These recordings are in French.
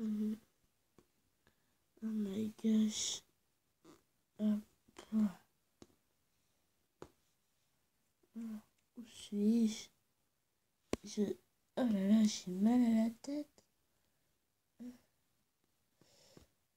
Mhm. Oh my gosh. Hop. Où suis-je? Oh là là, j'ai mal à la tête.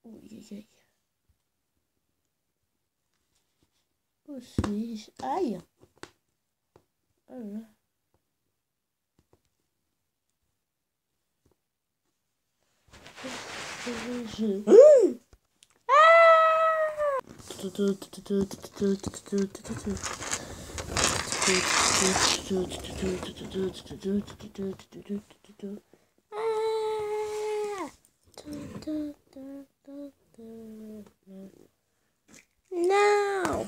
Oh, aïe. Où suis-je? Aïe. Oh là là. Je... Non.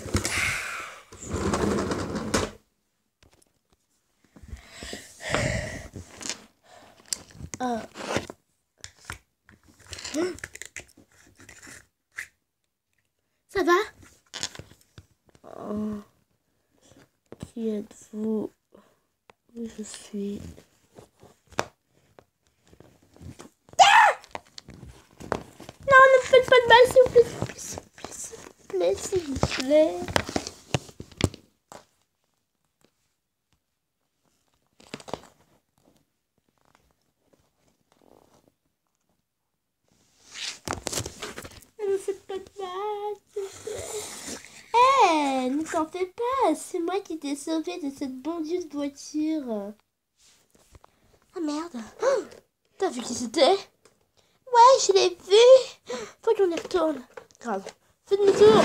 Ça va? Oh. Qui êtes-vous? Où je suis? Non, ne me faites pas de mal, s'il vous plaît, s'il vous plaît. Ne me faites pas de mal, s'il vous plaît. Hé, ne t'en fais pas, c'est moi qui t'ai sauvé de cette bandite voiture. Ah merde. Oh, t'as vu qui c'était? Ouais, je l'ai vu. Faut qu'on y retourne. Grave. Fais demi-tour.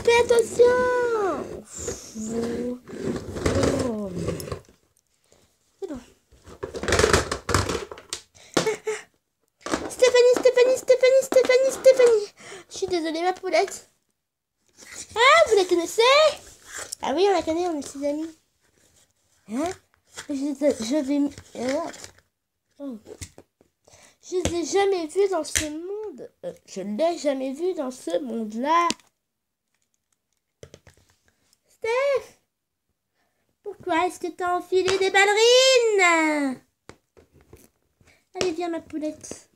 Fais attention. Oh. C'est bon. Stéphanie. Je suis désolée, ma poulette. Ah, vous la connaissez? Ah oui, on la connaît, on est ses amis. Hein? Je vais... Oh. Je ne l'ai jamais vu dans ce monde. Je ne l'ai jamais vu dans ce monde-là. Steph! Pourquoi est-ce que t'as enfilé des ballerines? Allez, viens, ma poulette.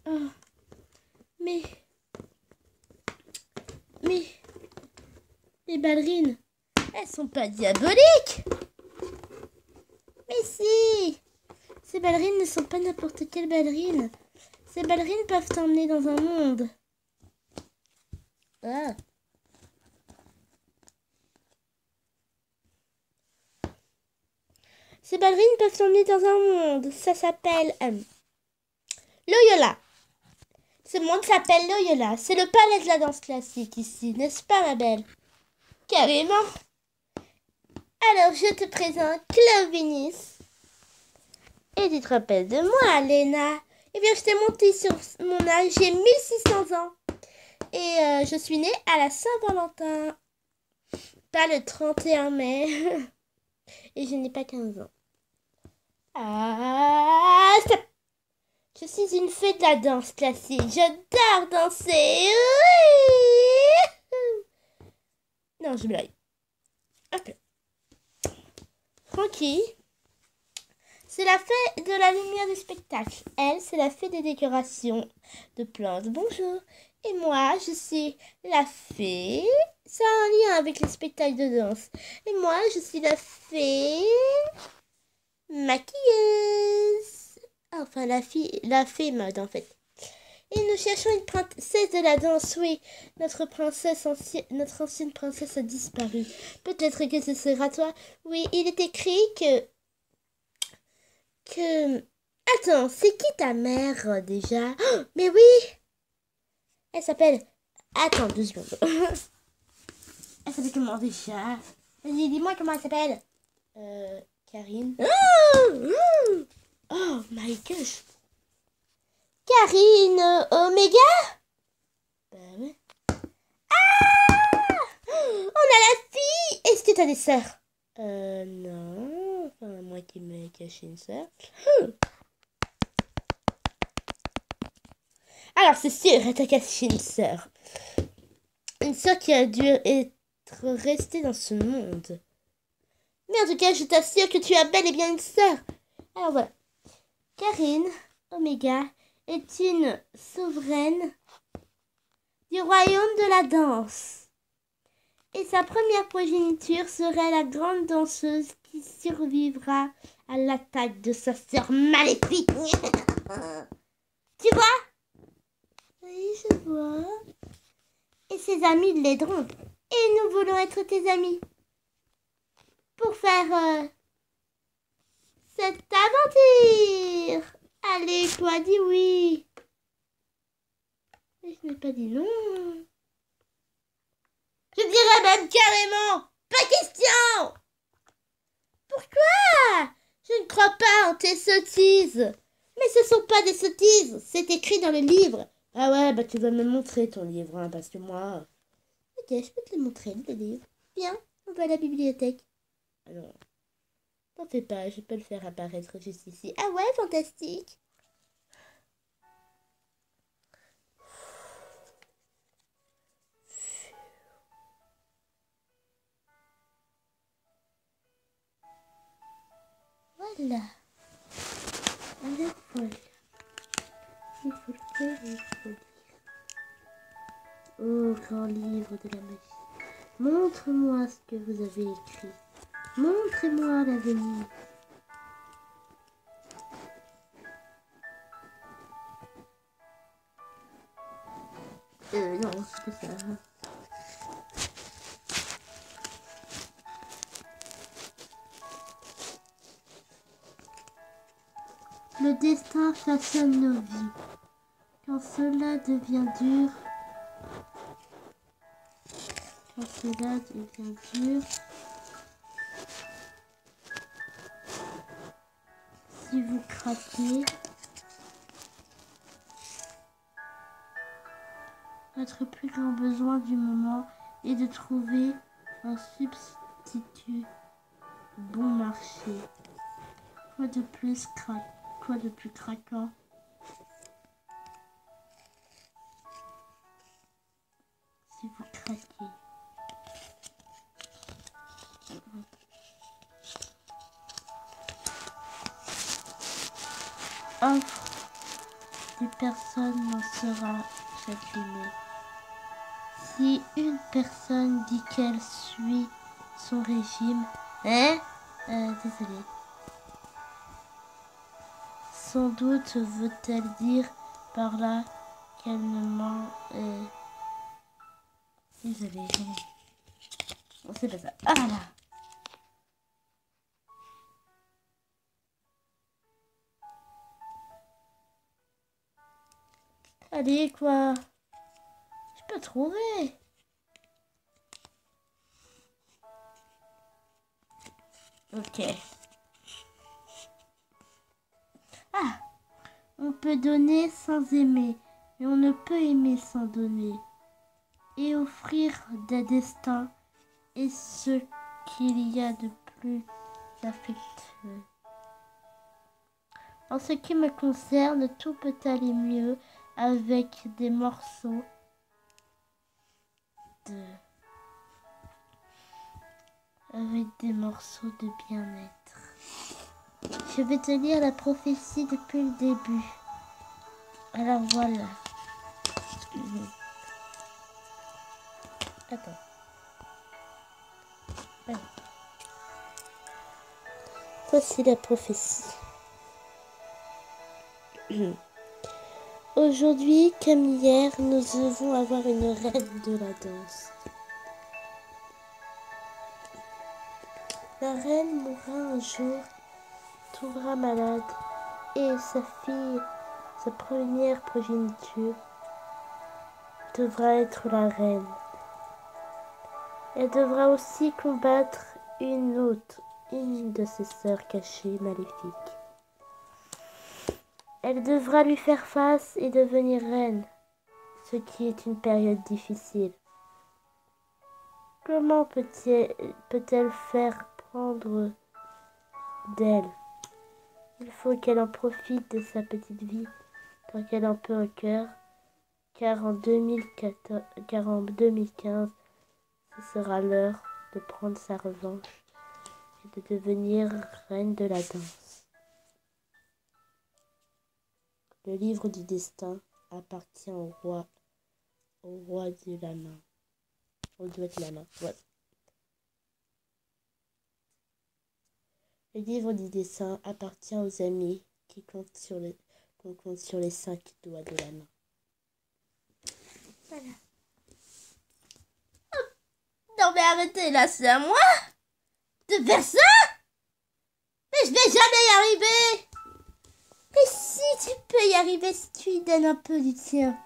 Oh. Mais... Les ballerines, elles sont pas diaboliques. Mais si! Ces ballerines ne sont pas n'importe quelle ballerine. Ces ballerines peuvent t'emmener dans un monde. Ah. Ces ballerines peuvent t'emmener dans un monde. Ça s'appelle Loyola. Ce monde s'appelle Loyola. C'est le palais de la danse classique ici, n'est-ce pas, ma belle? Carrément. Alors, je te présente Claude Vénis. Et tu te rappelles de moi, Léna? Eh bien, je t'ai monté sur mon âge. J'ai 1600 ans. Et je suis née à la Saint-Valentin. Pas le 31 mai. Et je n'ai pas 15 ans. Ah, stop! Je suis une fée de la danse classique. J'adore danser. Oui. Non, je blague. Hop là. Frankie, c'est la fée de la lumière du spectacle. Elle, c'est la fée des décorations de plantes. Bonjour. Et moi, je suis la fée. Ça a un lien avec les spectacles de danse. Et moi, je suis la fée maquilleuse. Enfin, la fée mode, en fait. Et nous cherchons une princesse de la danse. Oui, notre ancienne princesse a disparu. Peut-être que ce sera toi. Oui, il est écrit que... Attends, c'est qui ta mère déjà? Oh, mais oui! Elle s'appelle... Attends, 2 secondes. Elle s'appelle comment déjà? Vas-y, dis-moi comment elle s'appelle. Karine. Oh my gosh. Karine Omega? Bah ouais. Ah! On a la fille! Est-ce que t'as des sœurs? Non. Enfin, moi qui m'ai caché une sœur. Alors, c'est sûr, elle t'a caché une sœur. Une sœur qui a dû rester dans ce monde. Mais en tout cas, je t'assure que tu as bel et bien une sœur. Alors voilà. Karine Oméga est une souveraine du royaume de la danse. Et sa première progéniture serait la grande danseuse qui survivra à l'attaque de sa sœur maléfique. Tu vois? Oui, je vois. Et ses amis l'aideront. Et nous voulons être tes amis. Pour faire cette aventure. Allez, toi, dis oui. Mais je n'ai pas dit non. Je dirais même carrément, pas question. Pourquoi? Je ne crois pas en tes sottises. Mais ce sont pas des sottises, c'est écrit dans le livre. Ah ouais, bah tu dois me montrer ton livre, hein, parce que moi... Ok, je peux te le montrer, le livre. Viens, on va à la bibliothèque. Alors, t'en fais pas, je peux le faire apparaître juste ici. Ah ouais, fantastique. Voilà. Le voilà. Il faut le faire et il faut lire. Oh, grand livre de la magie. Montre-moi ce que vous avez écrit. Montrez-moi l'avenir. Non, c'est pas ça. Le destin façonne nos vies. Quand cela devient dur, si vous craquez, notre plus grand besoin du moment est de trouver un substitut bon marché. Quoi de plus craquant? Si vous craquez. Offre des personnes n'en sera chacune. Si une personne dit qu'elle suit son régime, désolé. Sans doute veut-elle dire par là qu'elle ne ment. Désolé. Non, c'est pas ça. Ah là. Allez, quoi. Je peux trouver. Ok. Ah. On peut donner sans aimer, mais on ne peut aimer sans donner. Et offrir des destins est ce qu'il y a de plus affectueux. En ce qui me concerne, tout peut aller mieux avec des morceaux de bien-être. Je vais te lire la prophétie depuis le début. Alors voilà. Attends. Voilà. Voici la prophétie. Aujourd'hui, comme hier, nous devons avoir une reine de la danse. La reine mourra un jour, tombera malade, et sa fille, sa première progéniture, devra être la reine. Elle devra aussi combattre une de ses sœurs cachées, maléfiques. Elle devra lui faire face et devenir reine, ce qui est une période difficile. Comment peut-elle faire prendre d'elle? Il faut qu'elle en profite de sa petite vie, tant qu'elle en peut un cœur, car en 2015, Ce sera l'heure de prendre sa revanche et de devenir reine de la danse. Le livre du destin appartient au roi de la main. Au doigt de la main. Ouais. Le livre du dessin appartient aux amis qu'on compte sur les 5 doigts de la main. Voilà. Oh, non mais arrêtez là, c'est à moi de faire ça. Mais je vais jamais y arriver. Mais si tu peux y arriver si tu y donnes un peu du tien.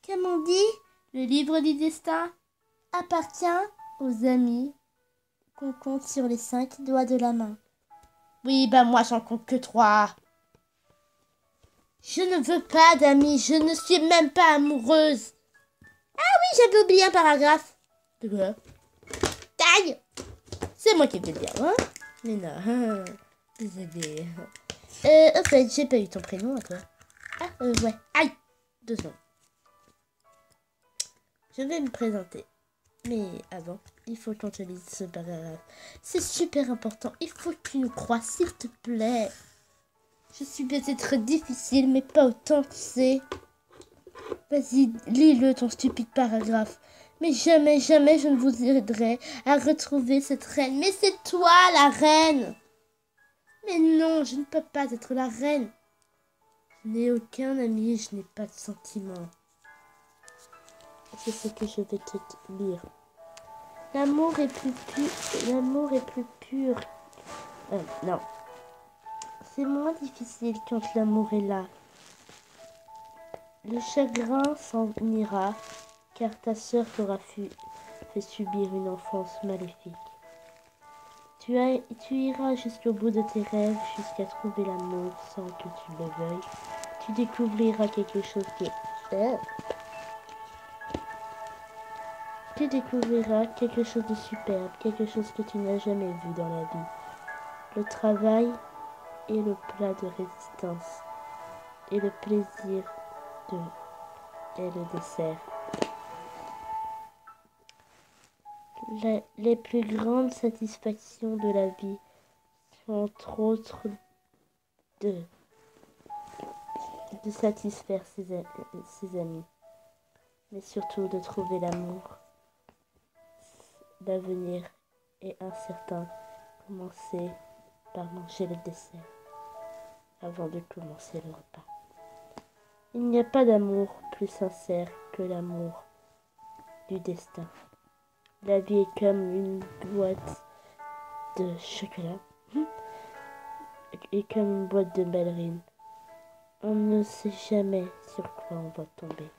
Comme on dit, le livre du destin appartient aux amis qu'on compte sur les 5 doigts de la main. Oui, bah moi j'en compte que 3. Je ne veux pas d'amis, je ne suis même pas amoureuse. Ah oui, j'avais oublié un paragraphe. De quoi? Taille. C'est moi qui vais le dire, hein? Mais non, désolé. En fait, j'ai pas eu ton prénom à toi. Ah, ouais. Aïe. 2 secondes. Je vais me présenter. Mais avant, il faut qu'on te lise ce paragraphe. C'est super important. Il faut que tu nous crois, s'il te plaît. Je suis peut-être difficile, mais pas autant que c'est. Vas-y, lis-le, ton stupide paragraphe. Mais jamais, jamais je ne vous aiderai à retrouver cette reine. Mais c'est toi, la reine. Mais non, je ne peux pas être la reine. Je n'ai aucun ami, je n'ai pas de sentiments. C'est ce que je vais te lire. L'amour est plus pur. Non. C'est moins difficile quand l'amour est là. Le chagrin s'en ira, car ta sœur t'aura fait subir une enfance maléfique. Tu iras jusqu'au bout de tes rêves, jusqu'à trouver l'amour sans que tu le veuilles. Tu découvriras quelque chose Tu découvriras quelque chose de superbe, quelque chose que tu n'as jamais vu dans la vie. Le travail est le plat de résistance, et le plaisir est le dessert. Les plus grandes satisfactions de la vie sont entre autres de satisfaire ses amis, mais surtout de trouver l'amour. L'avenir est incertain. Commencez par manger le dessert avant de commencer le repas. Il n'y a pas d'amour plus sincère que l'amour du destin. La vie est comme une boîte de chocolat et comme une boîte de ballerines. On ne sait jamais sur quoi on va tomber.